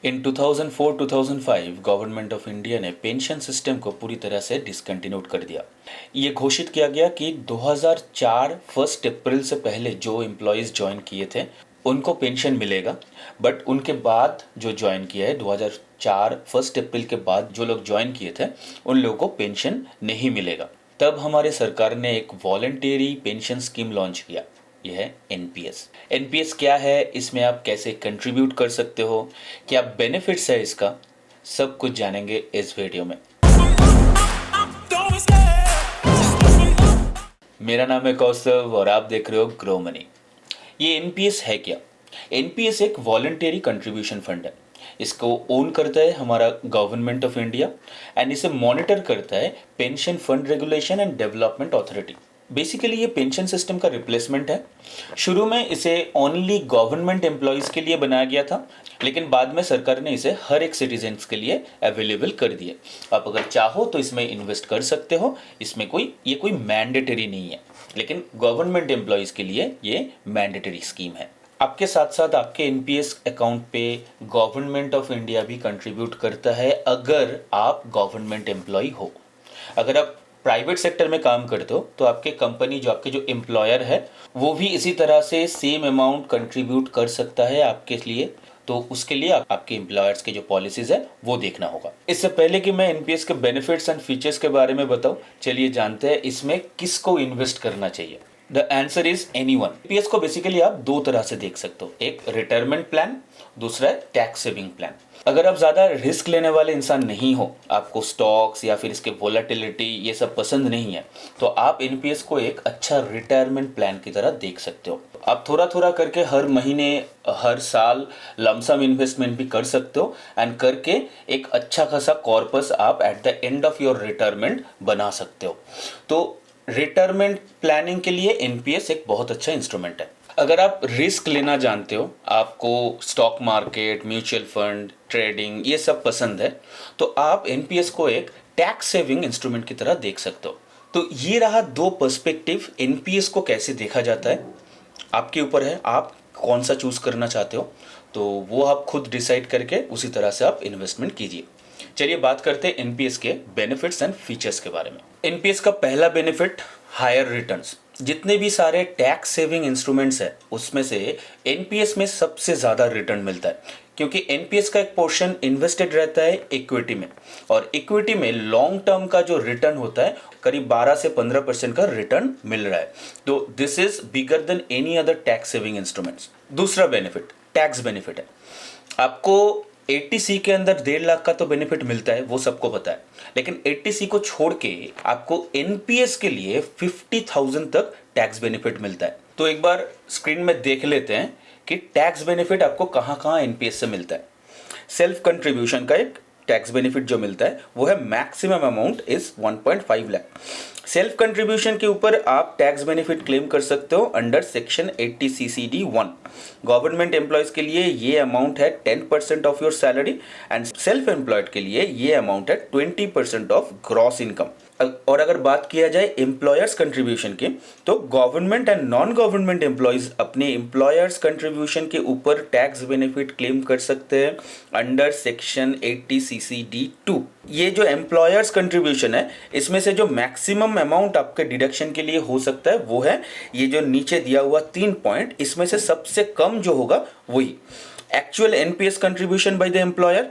In 2004-2005 government of India ने pension system को पूरी तरह से डिसकंटिन्यूड कर दिया। ये घोषित किया गया कि 2004 1 अप्रैल से पहले जो एम्प्लॉयज़ ज्वाइन किए थे उनको पेंशन मिलेगा, बट उनके बाद जो ज्वाइन किया है 2004 1 अप्रैल के बाद जो लोग ज्वाइन किए थे उन लोगों को पेंशन नहीं मिलेगा। तब हमारे सरकार ने एक वॉलंटरी पेंशन स्कीम लॉन्च किया, यह है एनपीएस। एनपीएस क्या है, इसमें आप कैसे कंट्रीब्यूट कर सकते हो, क्या बेनिफिट्स है इसका, सब कुछ जानेंगे इस वीडियो में। मेरा नाम है कौस्तव और आप देख रहे हो ग्रो मनी। ये एनपीएस है क्या? एनपीएस एक वॉलंटरी कंट्रीब्यूशन फंड है। इसको ओन करता है हमारा गवर्नमेंट ऑफ इंडिया एंड इसे मॉनिटर करता है pension fund regulation and development authority. Basically ये पेंशन सिस्टम का रिप्लेसमेंट है। शुरू में इसे ओनली गवर्नमेंट एम्प्लॉयज़ के लिए बनाया गया था, लेकिन बाद में सरकार ने इसे हर एक सिटीजन्स के लिए अवेलेबल कर दिया। आप अगर चाहो तो इसमें इन्वेस्ट कर सकते हो। इसमें कोई मैंडेटरी नहीं है, लेकिन गवर्नमेंट एम्प्लॉयज़ के लिए ये मैंडेटरी स्कीम है। आपके साथ साथ आपके एनपीएस अकाउंट पे गवर्नमेंट ऑफ इंडिया भी कंट्रीब्यूट करता है अगर आप गवर्नमेंट एम्प्लॉय हो। अगर आप प्राइवेट सेक्टर में काम करते हो तो आपके कंपनी आपके जो एम्प्लॉयर है वो भी इसी तरह से सेम अमाउंट कंट्रीब्यूट कर सकता है आपके लिए। तो उसके लिए आपके एम्प्लॉयर्स के जो पॉलिसीज है वो देखना होगा। इससे पहले कि मैं एनपीएस के बेनिफिट्स एंड फीचर्स के बारे में बताऊं, चलिए जानते हैं इसमें किसको इन्वेस्ट करना चाहिए। The answer is anyone. NPS को बेसिकली आप दो तरह से देख सकते हो, एक रिटायरमेंट प्लान, दूसरा है टैक्स सेविंग प्लान। अगर आप ज़्यादा रिस्क लेने वाले इंसान नहीं हो, आपको स्टॉक्स या फिर इसके वोलेटिलिटी ये सब पसंद नहीं है, तो आप एनपीएस को एक अच्छा रिटायरमेंट प्लान की तरह देख सकते हो। आप थोड़ा थोड़ा करके हर महीने हर साल लमसम इन्वेस्टमेंट भी कर सकते हो एंड करके एक अच्छा खासा कॉर्पस आप at the end of your retirement बना सकते हो। तो रिटायरमेंट प्लानिंग के लिए एनपीएस एक बहुत अच्छा इंस्ट्रूमेंट है। अगर आप रिस्क लेना जानते हो, आपको stock market, mutual fund, trading ये सब पसंद है, तो आप एनपीएस को एक टैक्स सेविंग इंस्ट्रूमेंट की तरह देख सकते हो। तो ये रहा दो पर्सपेक्टिव एनपीएस को कैसे देखा जाता है। आपके ऊपर है आप कौन सा चूज करना चाहते हो, तो वो आप खुद डिसाइड करके उसी तरह से आप इन्वेस्टमेंट कीजिए। चलिए बात करते हैं एनपीएस के बेनिफिट्स एंड फीचर्स के बारे में। एनपीएस का पहला बेनिफिट हायर रिटर्न्स। जितने भी सारे टैक्स सेविंग इंस्ट्रूमेंट्स है उसमें से एनपीएस में सबसे ज़्यादा रिटर्न मिलता है, क्योंकि एनपीएस का एक पोर्शन इन्वेस्टेड रहता है इक्विटी में, और इक्विटी में लॉन्ग टर्म का जो रिटर्न होता है करीब 12 से 15% का रिटर्न मिल रहा है। तो this is bigger than any other tax saving instruments. दूसरा बेनिफिट टैक्स बेनिफिट है। आपको 80C के अंदर 1.5 लाख का तो बेनिफिट मिलता है, वो सबको पता है, लेकिन 80C को छोड़ के आपको एनपीएस के लिए 50,000 तक टैक्स बेनिफिट मिलता है। तो एक बार स्क्रीन में देख लेते हैं कि टैक्स बेनिफिट आपको कहाँ कहाँ एनपीएस से मिलता है। सेल्फ कंट्रीब्यूशन का एक टैक्स बेनिफिट जो मिलता है वो है maximum amount is 1.5 lakh. Self contribution के ऊपर आप टैक्स बेनिफिट क्लेम कर सकते हो under section 80 CCD1। Government employees के लिए ये अमाउंट है 10% of your salary and self employed के लिए ये अमाउंट है 20% ऑफ ग्रॉस इनकम। और अगर बात किया जाए एम्प्लॉयर्स कंट्रीब्यूशन की, तो government and non government employees अपने एम्प्लॉयर्स कंट्रीब्यूशन के ऊपर टैक्स बेनिफिट क्लेम कर सकते हैं अंडर सेक्शन 80 CCD2। ये जो एम्प्लॉयर्स कंट्रीब्यूशन है इसमें से जो मैक्सिमम अमाउंट आपके डिडक्शन के लिए हो सकता है वो है ये जो नीचे दिया हुआ 3 पॉइंट, इसमें से सबसे कम जो होगा वही actual NPS contribution by the employer,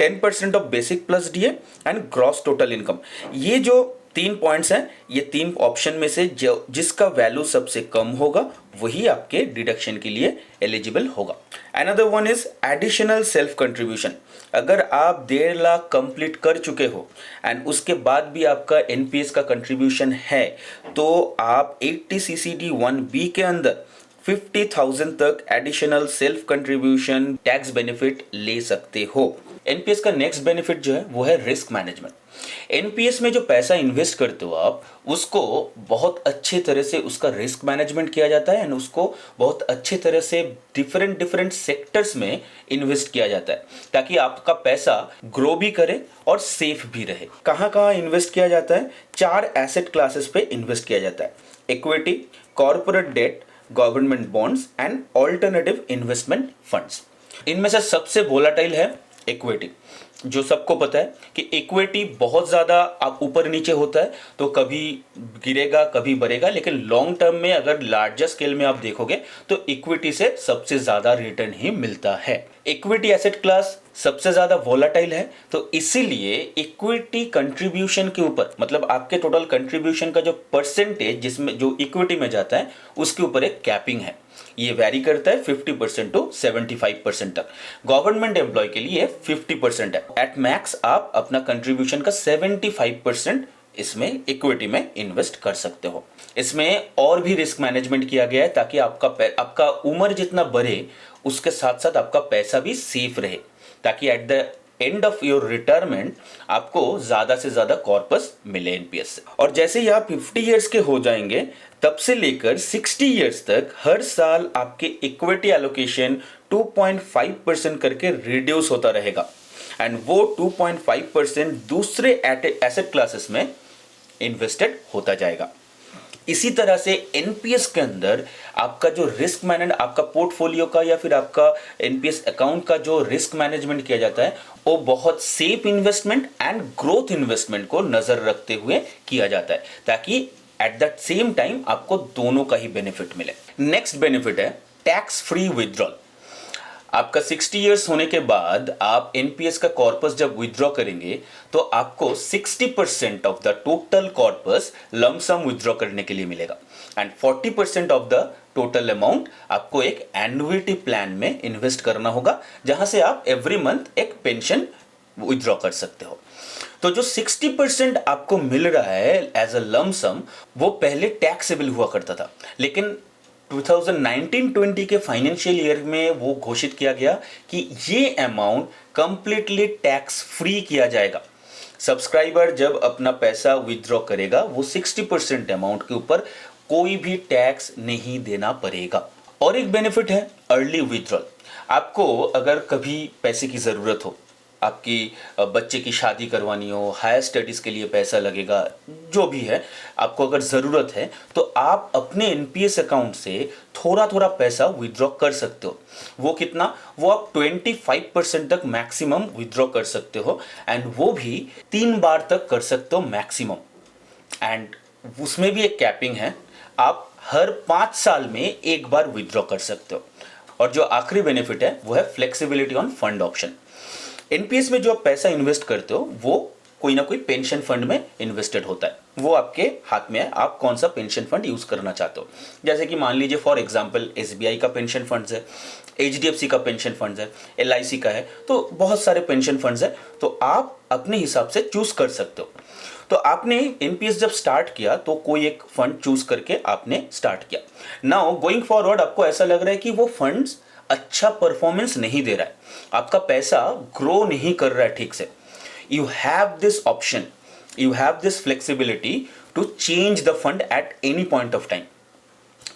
10% of basic plus DA and gross total income. ये जो 3 पॉइंट्स हैं, ये 3 ऑप्शन में से जिसका वैल्यू सबसे कम होगा वही आपके डिडक्शन के लिए एलिजिबल होगा। Another one is additional self contribution. अगर आप 1.5 लाख कंप्लीट कर चुके हो एंड उसके बाद भी आपका एनपीएस का कंट्रीब्यूशन है, तो आप 80 CCD1B के अंदर 50,000 तक additional self contribution tax benefit ले सकते हो। एनपीएस का नेक्स्ट बेनिफिट जो है वो है रिस्क मैनेजमेंट। एनपीएस में जो पैसा इन्वेस्ट करते हो आप, उसको बहुत अच्छे तरह से उसका रिस्क मैनेजमेंट किया जाता है एंड उसको बहुत अच्छे तरह से डिफरेंट सेक्टर्स में इन्वेस्ट किया जाता है ताकि आपका पैसा ग्रो भी करे और सेफ भी रहे। कहाँ कहाँ इन्वेस्ट किया जाता है? 4 एसेट क्लासेस पे इन्वेस्ट किया जाता है, equity, corporate debt, government bonds and alternative investment funds. इनमें से सबसे वोलाटाइल है इक्विटी, जो सबको पता है कि इक्विटी बहुत ज़्यादा आप ऊपर नीचे होता है तो कभी गिरेगा कभी बढ़ेगा, लेकिन लॉन्ग टर्म में अगर लार्जर स्केल में आप देखोगे तो इक्विटी से सबसे ज़्यादा रिटर्न ही मिलता है। इक्विटी एसेट क्लास सबसे ज़्यादा वोलाटाइल है, तो इसीलिए इक्विटी कंट्रीब्यूशन के ऊपर, मतलब आपके टोटल कंट्रीब्यूशन का जो परसेंटेज जिसमें जो इक्विटी में जाता है उसके ऊपर एक कैपिंग है। ये वैरी करता है 50% टू 75% तक। गवर्नमेंट एम्प्लॉय के लिए 50% है। एट मैक्स आप अपना कंट्रीब्यूशन का 75% इसमें इक्विटी में इन्वेस्ट कर सकते हो। इसमें और भी रिस्क मैनेजमेंट किया गया है ताकि आपका उम्र जितना बढ़े उसके साथ साथ आपका पैसा भी सेफ रहे, ताकि at the end of your retirement आपको ज्यादा से ज्यादा कॉर्पस मिले एनपीएस से। और जैसे ही आप 50 इयर्स के हो जाएंगे तब से लेकर 60 इयर्स तक हर साल आपके इक्विटी एलोकेशन 2.5% करके रिड्यूस होता रहेगा, एंड वो 2.5% दूसरे एसेट क्लासेस में इन्वेस्टेड होता जाएगा। इसी तरह से एनपीएस के अंदर आपका जो रिस्क मैनेज, आपका पोर्टफोलियो का या फिर आपका एनपीएस अकाउंट का जो रिस्क मैनेजमेंट किया जाता है वो बहुत safe investment and growth investment को नजर रखते हुए किया जाता है, ताकि एट द सेम टाइम आपको दोनों का ही बेनिफिट मिले। नेक्स्ट बेनिफिट है टैक्स फ्री विथड्रॉल। आपका 60 इयर्स होने के बाद आप एनपीएस का कॉर्पस जब विथड्रॉ करेंगे तो आपको 60% of the total corpus lump sum withdraw करने के लिए मिलेगा, and 40% of the total amount आपको एक एन्युइटी प्लान में इन्वेस्ट करना होगा, जहां से आप एवरी मंथ एक पेंशन विथड्रॉ कर सकते हो। तो जो 60% आपको मिल रहा है एज अ लंप सम वो पहले टैक्सेबल हुआ करता था, लेकिन 2019-20 के फाइनेंशियल ईयर में वो घोषित किया गया कि ये अमाउंट कंप्लीटली टैक्स फ्री किया जाएगा। सब्सक्राइबर जब अपना पैसा विथड्रॉ करेगा वो 60% अमाउंट के ऊपर कोई भी टैक्स नहीं देना पड़ेगा। और एक बेनिफिट है अर्ली विथड्रॉल। आपको अगर कभी पैसे की ज़रूरत हो, आपकी बच्चे की शादी करवानी हो, हायर स्टडीज़ के लिए पैसा लगेगा, जो भी है आपको अगर ज़रूरत है तो आप अपने एनपीएस अकाउंट से थोड़ा थोड़ा पैसा विथड्रॉ कर सकते हो। वो कितना? वो आप 25% तक मैक्सिमम विथड्रॉ कर सकते हो, एंड वो भी 3 बार तक कर सकते हो मैक्सिमम, एंड उसमें भी एक कैपिंग है, आप हर 5 साल में एक बार विथड्रॉ कर सकते हो। और जो आखिरी बेनिफिट है वो है flexibility on fund option. NPS में जो आप पैसा इन्वेस्ट करते हो वो कोई ना कोई पेंशन फंड में इन्वेस्टेड होता है, वो आपके हाथ में है आप कौन सा पेंशन फंड यूज करना चाहते हो। जैसे कि मान लीजिए फॉर एग्जांपल एसबीआई का पेंशन फंड्स है, एचडीएफसी का पेंशन फंड्स है, एलआईसी का है, तो बहुत सारे पेंशन फंड्स है, तो आप अपने हिसाब से चूज कर सकते हो। तो आपने एनपीएस जब स्टार्ट किया तो कोई एक फंड चूज करके आपने स्टार्ट किया। नाउ गोइंग फॉरवर्ड आपको ऐसा लग रहा है कि वो फंड्स अच्छा परफॉर्मेंस नहीं दे रहा है, आपका पैसा ग्रो नहीं कर रहा है ठीक से, you have this option, you have this flexibility to change the fund at any point of time.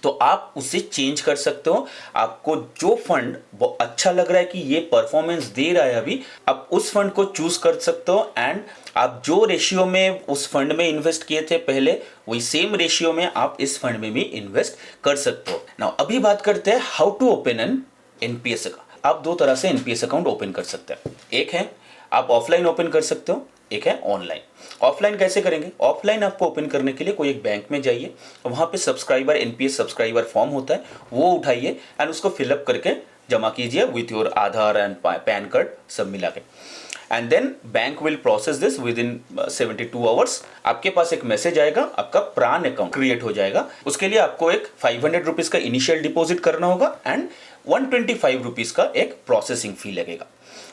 तो आप उसे चेंज कर सकते हो। आपको जो फंड वो अच्छा लग रहा है कि ये परफॉर्मेंस दे रहा है अभी, आप उस फंड को चूज कर सकते हो, एंड आप जो रेशियो में उस फंड में इन्वेस्ट किए थे पहले वही सेम रेशियो में आप इस फंड में भी इन्वेस्ट कर सकते हो। नाउ अभी बात करते हैं how to open an NPS account. आप 2 तरह से एनपीएस अकाउंट ओपन कर सकते हैं, एक है आप ऑफलाइन ओपन कर सकते हो, एक है ऑनलाइन। ऑफलाइन कैसे करेंगे? ऑफलाइन आपको ओपन करने के लिए कोई एक बैंक में जाइए, वहां पे सब्सक्राइबर एनपीएस सब्सक्राइबर फॉर्म होता है, वो उठाइए एंड उसको फिलअप करके जमा कीजिए with your Aadhaar and PAN card सब मिला के, and then bank will process this within 72 hours. आपके पास एक मैसेज आएगा, आपका प्राण अकाउंट क्रिएट हो जाएगा। उसके लिए आपको एक 500 रुपीज का इनिशियल डिपॉजिट करना होगा एंड 125 रुपीज का एक प्रोसेसिंग फी लगेगा।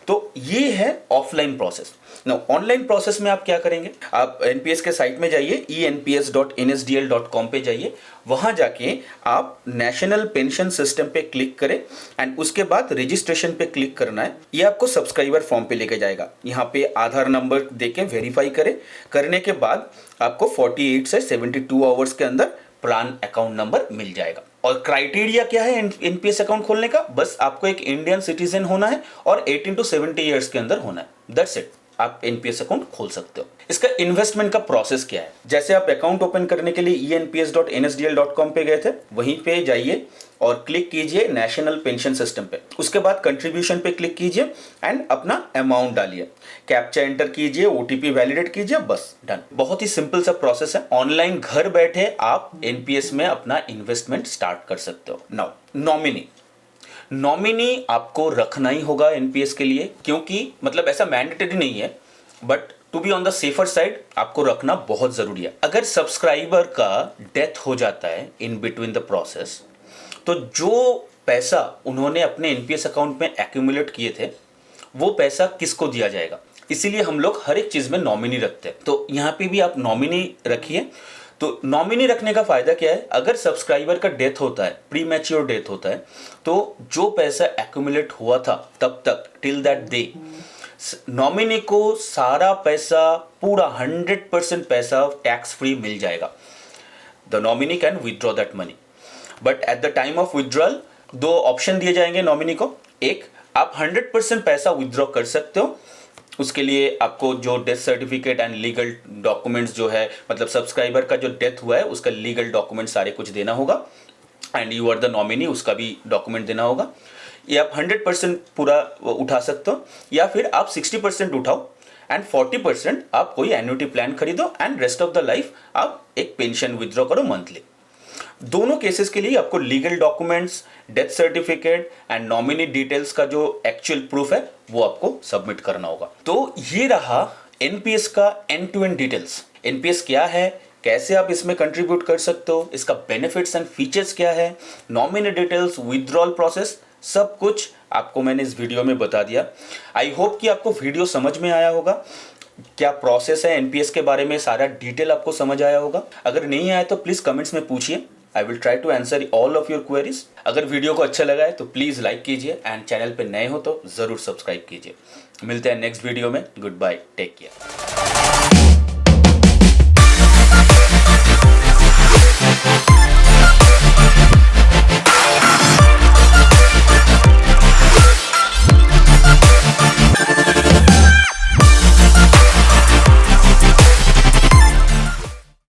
तो ये है offline process. Now online process में आप क्या करेंगे? आप एनपीएस के साइट में जाइए, enps.nsdl.com पे जाइए, वहां जाके आप नेशनल पेंशन सिस्टम पे क्लिक करें एंड उसके बाद रजिस्ट्रेशन पे क्लिक करना है। ये आपको सब्सक्राइबर फॉर्म पे लेके जाएगा। यहाँ पे आधार नंबर देके वेरीफाई करें, करने के बाद आपको 48 से 72 आवर्स के अंदर प्राण अकाउंट नंबर मिल जाएगा। और क्राइटेरिया क्या है एनपीएस अकाउंट खोलने का? बस आपको एक इंडियन सिटीजन होना है और 18 to 70 ईयर्स के अंदर होना है, दैट्स इट। आप एनपीएस अकाउंट खोल सकते हो। इसका इन्वेस्टमेंट का प्रोसेस क्या है? जैसे आप अकाउंट ओपन करने के लिए enps.nsdl.com पे गए थे, वहीं पे जाइए और क्लिक कीजिए नेशनल पेंशन सिस्टम पे। उसके बाद कंट्रीब्यूशन पे क्लिक कीजिए एंड अपना अमाउंट डालिए, कैप्चा एंटर कीजिए, ओटीपी वैलिडेट कीजिए, बस डन। बहुत ही सिंपल सा प्रोसेस है। ऑनलाइन घर बैठे आप एनपीएस में अपना इन्वेस्टमेंट स्टार्ट कर सकते हो। नाउ नॉमिनी आपको रखना ही होगा एनपीएस के लिए, क्योंकि मतलब ऐसा मैंडेटरी नहीं है, but to be on the safer side आपको रखना बहुत जरूरी है। अगर सब्सक्राइबर का डेथ हो जाता है इन बिटवीन द प्रोसेस, तो जो पैसा उन्होंने अपने एनपीएस अकाउंट में एक्यूमुलेट किए थे वो पैसा किसको दिया जाएगा? इसीलिए हम लोग हर एक चीज में नॉमिनी रखते हैं। तो यहाँ पे भी आप नॉमिनी रखिए। तो नॉमिनी रखने का फायदा क्या है? अगर सब्सक्राइबर का डेथ होता है, प्री मैच्योर डेथ होता है, तो जो पैसा एक्यूमुलेट हुआ था तब तक टिल दैट डे, नॉमिनी को सारा पैसा, पूरा 100% पैसा टैक्स फ्री मिल जाएगा। The nominee can withdraw that money, but at the time of withdrawal दो ऑप्शन दिए जाएंगे नॉमिनी को। एक, आप 100% पैसा विथड्रॉ कर सकते हो, उसके लिए आपको जो death certificate and legal documents जो है, मतलब सब्सक्राइबर का जो डेथ हुआ है उसका लीगल डॉक्यूमेंट सारे कुछ देना होगा, and you are the nominee, उसका भी डॉक्यूमेंट देना होगा। ये आप 100% पूरा उठा सकते हो, या फिर आप 60% उठाओ एंड 40% आप कोई एन्युटी प्लान खरीदो and rest of the life आप एक पेंशन विथड्रॉ करो मंथली। दोनों केसेस के लिए आपको legal documents, death certificate and nominee details का जो एक्चुअल प्रूफ है वो आपको सबमिट करना होगा। तो ये रहा एनपीएस का end to end details. NPS क्या है, कैसे आप इसमें कंट्रीब्यूट कर सकते हो, इसका बेनिफिट्स एंड फीचर्स क्या है, नॉमिनी डिटेल्स, विथड्रॉल प्रोसेस, सब कुछ आपको मैंने इस वीडियो में बता दिया। आई होप कि आपको वीडियो समझ में आया होगा, क्या प्रोसेस है एनपीएस के बारे में सारा डिटेल आपको समझ आया होगा। अगर नहीं आया तो प्लीज कमेंट्स में पूछिए, I will try to answer all of your queries. अगर वीडियो को अच्छा लगा है तो प्लीज लाइक कीजिए एंड चैनल पे नए हो तो जरूर सब्सक्राइब कीजिए। मिलते हैं नेक्स्ट वीडियो में। Goodbye, take care.